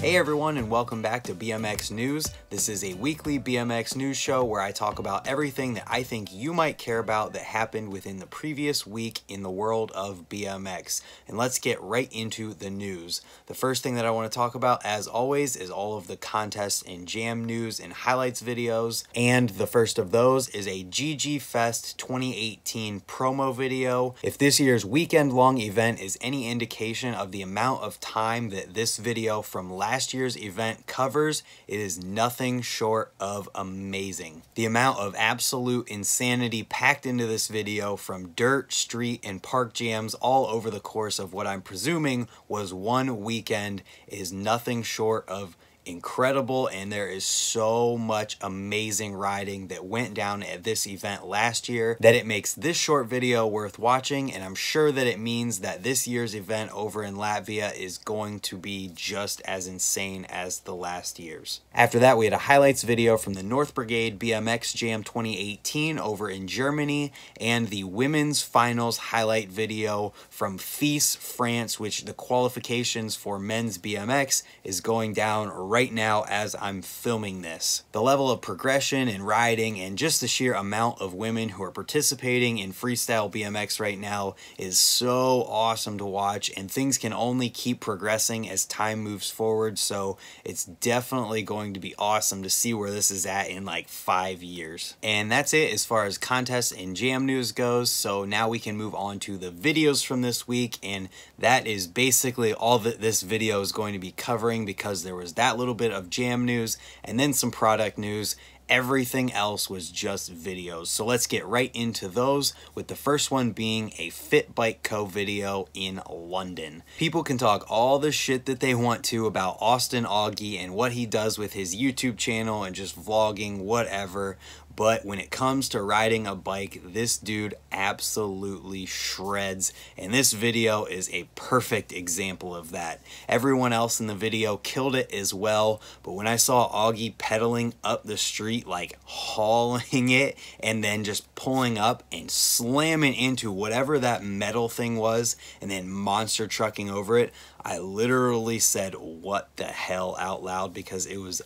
Hey everyone, and welcome back to BMX News. This is a weekly BMX news show where I talk about everything that I think you might care about that happened within the previous week in the world of BMX. And let's get right into the news. The first thing that I want to talk about, as always, is all of the contests and jam news and highlights videos. And the first of those is a GGFEST 2018 promo video. If this year's weekend-long event is any indication of the amount of time that this video from last year's event covers, it is nothing short of amazing. The amount of absolute insanity packed into this video from dirt, street, and park jams all over the course of what I'm presuming was one weekend is nothing short of incredible, and there is so much amazing riding that went down at this event last year that it makes this short video worth watching, and I'm sure that it means that this year's event over in Latvia is going to be just as insane as the last year's. After that, we had a highlights video from the Northbrigade BMX Jam 2018 over in Germany, and the women's finals highlight video from Fise, France, which the qualifications for men's BMX is going down right now as I'm filming this. The level of progression and riding and just the sheer amount of women who are participating in freestyle BMX right now is so awesome to watch, and things can only keep progressing as time moves forward, so it's definitely going to be awesome to see where this is at in like 5 years. And that's it as far as contests and jam news goes, so now we can move on to the videos from this week, and that is basically all that this video is going to be covering, because there was that little bit of jam news and then some product news. Everything else was just videos. So let's get right into those, with the first one being a Fit Bike Co video in London. People can talk all the shit that they want to about Austin Augie and what he does with his YouTube channel and just vlogging, whatever. But when it comes to riding a bike, this dude absolutely shreds, and this video is a perfect example of that. Everyone else in the video killed it as well, but when I saw Augie pedaling up the street, like hauling it, and then just pulling up and slamming into whatever that metal thing was, and then monster trucking over it, I literally said, "What the hell?" out loud, because it was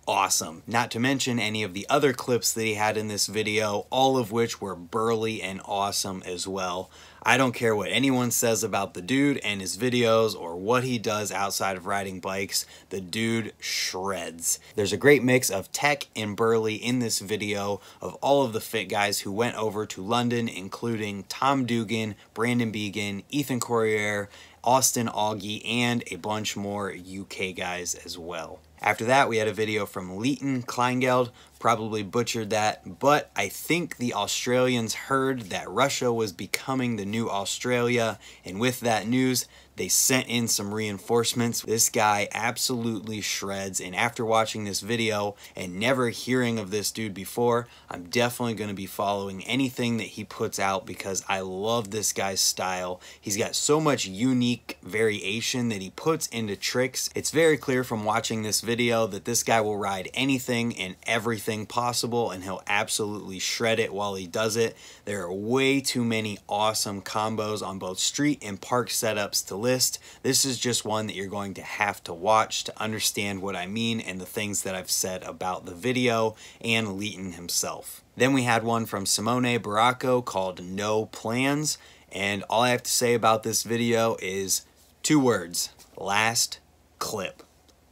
awesome. Not to mention any of the other clips that he had in this video, all of which were burly and awesome as well. I don't care what anyone says about the dude and his videos or what he does outside of riding bikes, the dude shreds. There's a great mix of tech and burly in this video of all of the fit guys who went over to London, including Tom Dugan, Brandon Began, Ethan Courier, Austin Augie, and a bunch more UK guys as well. After that, we had a video from Leaton Kleingeld, probably butchered that, but I think the Australians heard that Russia was becoming the new Australia, and with that news, they sent in some reinforcements. This guy absolutely shreds, and after watching this video and never hearing of this dude before, I'm definitely going to be following anything that he puts out, because I love this guy's style. He's got so much unique variation that he puts into tricks. It's very clear from watching this video that this guy will ride anything and everything possible, and he'll absolutely shred it while he does it. There are way too many awesome combos on both street and park setups to list. This is just one that you're going to have to watch to understand what I mean and the things that I've said about the video and Leeton himself. Then we had one from Simone A Barraco called No Plans, and all I have to say about this video is 2 words: last clip.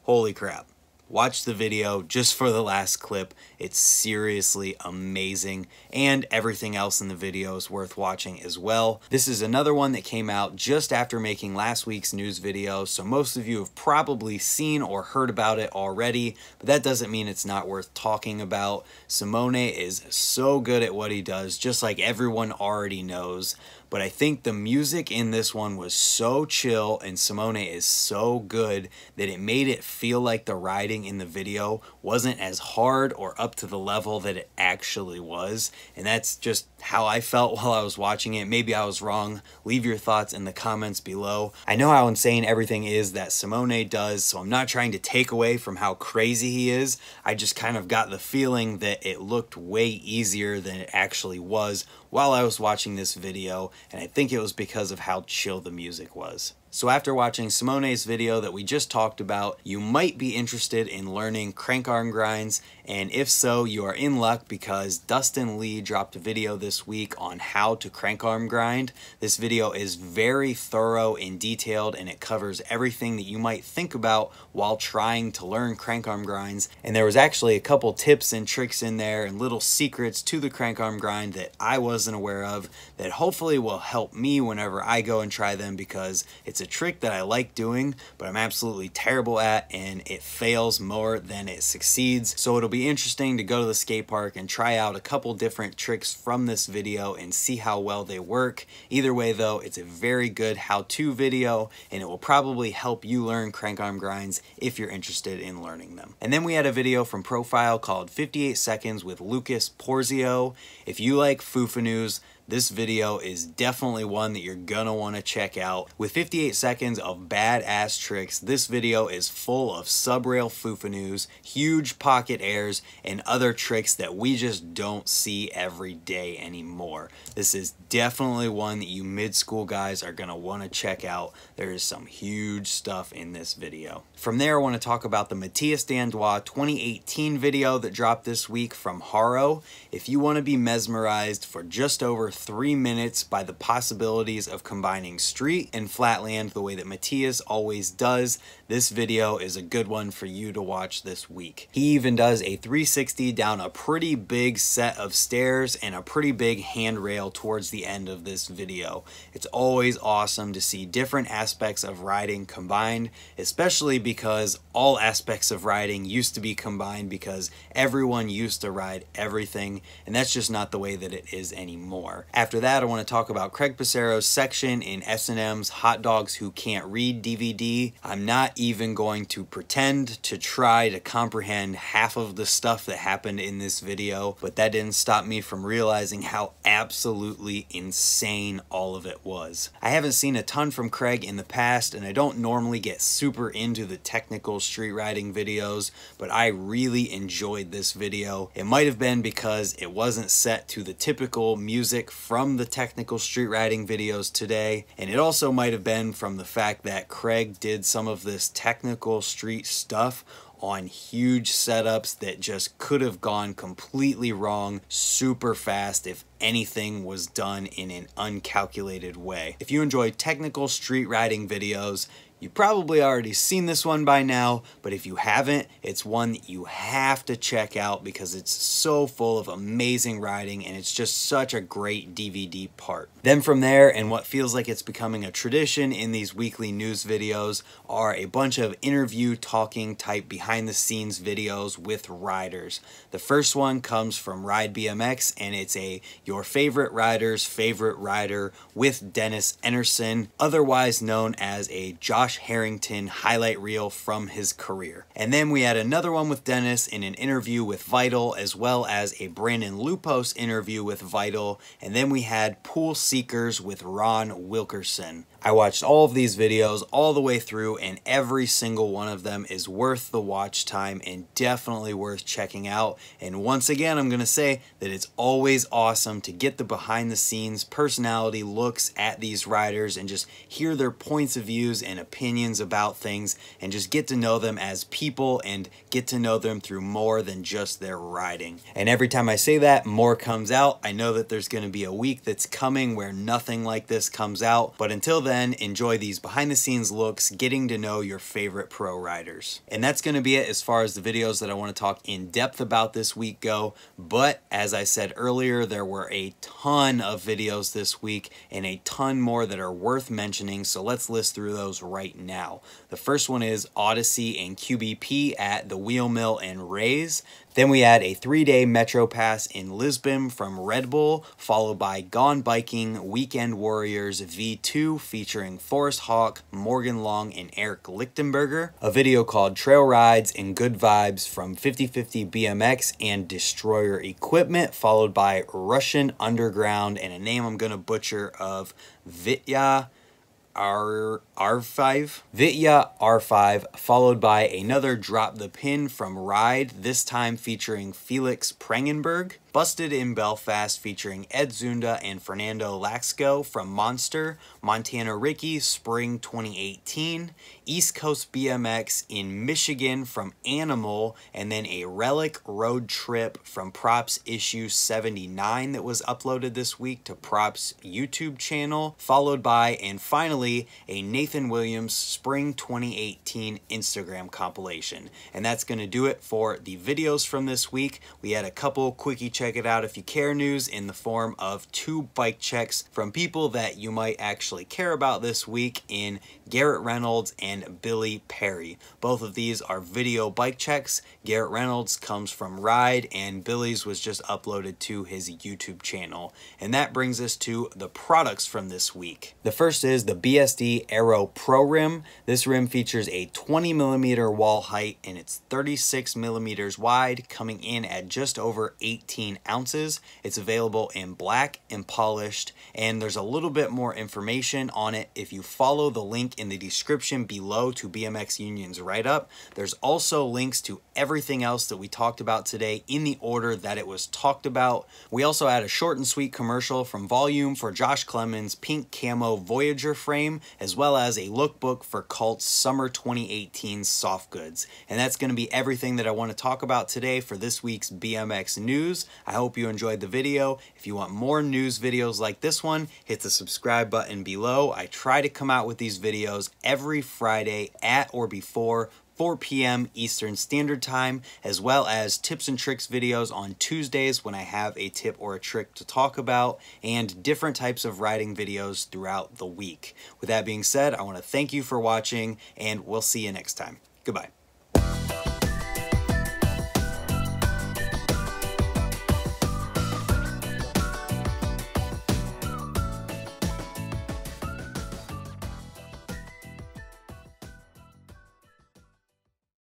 Holy crap. Watch the video just for the last clip. It's seriously amazing, and everything else in the video is worth watching as well. This is another one that came out just after making last week's news video, so most of you have probably seen or heard about it already, but that doesn't mean it's not worth talking about. Simone is so good at what he does, just like everyone already knows. But I think the music in this one was so chill and Simone is so good that it made it feel like the riding in the video wasn't as hard or up to the level that it actually was. And that's just how I felt while I was watching it. Maybe I was wrong. Leave your thoughts in the comments below. I know how insane everything is that Simone does, so I'm not trying to take away from how crazy he is. I just kind of got the feeling that it looked way easier than it actually was while I was watching this video, and I think it was because of how chill the music was. So after watching Simone A's video that we just talked about, you might be interested in learning crank arm grinds, and if so, you are in luck because Dustin Lee dropped a video this week on how to crank arm grind. This video is very thorough and detailed, and it covers everything that you might think about while trying to learn crank arm grinds. And there was actually a couple tips and tricks in there and little secrets to the crank arm grind that I wasn't aware of that hopefully will help me whenever I go and try them, because it's a trick that I like doing, but I'm absolutely terrible at, and it fails more than it succeeds. So it'll be interesting to go to the skate park and try out a couple different tricks from this video and see how well they work. Either way though, it's a very good how-to video, and it will probably help you learn crank arm grinds if you're interested in learning them. And then we had a video from Profile called 58 Seconds with Lucas Porzio. If you like foo-fa-noos, this video is definitely one that you're gonna wanna check out. With 58 seconds of badass tricks, this video is full of sub-rail foo-fa-noos, huge pocket airs, and other tricks that we just don't see every day anymore. This is definitely one that you mid-school guys are gonna wanna check out. There is some huge stuff in this video. From there, I wanna talk about the Matthias Dandois 2018 video that dropped this week from Haro. If you wanna be mesmerized for just over 3 minutes by the possibilities of combining street and flatland the way that Matthias always does, this video is a good one for you to watch this week. He even does a 360 down a pretty big set of stairs and a pretty big handrail towards the end of this video. It's always awesome to see different aspects of riding combined, especially because all aspects of riding used to be combined because everyone used to ride everything, and that's just not the way that it is anymore. After that, I want to talk about Craig Passero's section in S&M's Hotdogs Who Can't Read DVD. I'm not even going to pretend to try to comprehend half of the stuff that happened in this video, but that didn't stop me from realizing how absolutely insane all of it was. I haven't seen a ton from Craig in the past, and I don't normally get super into the technical street riding videos, but I really enjoyed this video. It might have been because it wasn't set to the typical music from the technical street riding videos today, and it also might have been from the fact that Craig did some of this technical street stuff on huge setups that just could have gone completely wrong super fast if anything was done in an uncalculated way. If you enjoy technical street riding videos, you've probably already seen this one by now, but if you haven't, it's one that you have to check out because it's so full of amazing riding and it's just such a great DVD part. Then from there, and what feels like it's becoming a tradition in these weekly news videos, are a bunch of interview talking type behind the scenes videos with riders. The first one comes from Ride BMX, and it's a your favorite rider's favorite rider with Dennis Enarson, otherwise known as a Josh Harrington highlight reel from his career. And then we had another one with Dennis in an interview with Vital, as well as a Brandon Loupos interview with Vital, and then we had Pool Seekers with Ron Wilkerson. I watched all of these videos all the way through, and every single one of them is worth the watch time and definitely worth checking out. And once again, I'm going to say that it's always awesome to get the behind the scenes personality looks at these riders and just hear their points of views and opinions about things, and just get to know them as people and get to know them through more than just their riding. And every time I say that, more comes out. I know that there's going to be a week that's coming where nothing like this comes out, but until then, enjoy these behind the scenes looks, getting to know your favorite pro riders. And that's going to be it as far as the videos that I want to talk in depth about this week go. But as I said earlier, there were a ton of videos this week and a ton more that are worth mentioning, so let's list through those right now. The first one is Odyssey and QBP at the Wheel Mill and Rays. Then we had a 3-day Metro Pass in Lisbon from Red Bull, followed by Gone Biking Weekend Warriors V2 featuring Forrest Hawk, Morgan Long, and Eric Lichtenberger. A video called Trail Rides and Good Vibes from 50/50 BMX and Destroyer Equipment, followed by Russian Underground and a name I'm going to butcher of Vitya R5, followed by another Drop the Pin from Ride, this time featuring Felix Prangenberg. Busted in Belfast featuring Ed Zunda and Fernando Laxco from Monster, Montana Ricky, Spring 2018, East Coast BMX in Michigan from Animal, and then a Relic Road Trip from Props issue 79 that was uploaded this week to Props YouTube channel, followed by, and finally, a Nathan Williams Spring 2018 Instagram compilation. And that's going to do it for the videos from this week. We had a couple quickie check it out if you care news in the form of 2 bike checks from people that you might actually care about this week in Garrett Reynolds and Billy Perry. Both of these are video bike checks. Garrett Reynolds comes from Ride and Billy's was just uploaded to his YouTube channel. And that brings us to the products from this week. The first is the BSD Aero Pro Rim. This rim features a 20mm wall height and it's 36mm wide, coming in at just over 18 ounces. It's available in black and polished, and there's a little bit more information on it if you follow the link in the description below to BMX Union's write-up. There's also links to everything else that we talked about today in the order that it was talked about. We also had a short and sweet commercial from Volume for Josh Clemens' pink camo Voyager frame, as well as a lookbook for Cult's Summer 2018 soft goods. And that's going to be everything that I want to talk about today for this week's BMX news. I hope you enjoyed the video. If you want more news videos like this one, hit the subscribe button below. I try to come out with these videos every Friday at or before 4 p.m. Eastern Standard Time, as well as tips and tricks videos on Tuesdays when I have a tip or a trick to talk about, and different types of riding videos throughout the week. With that being said, I want to thank you for watching, and we'll see you next time. Goodbye.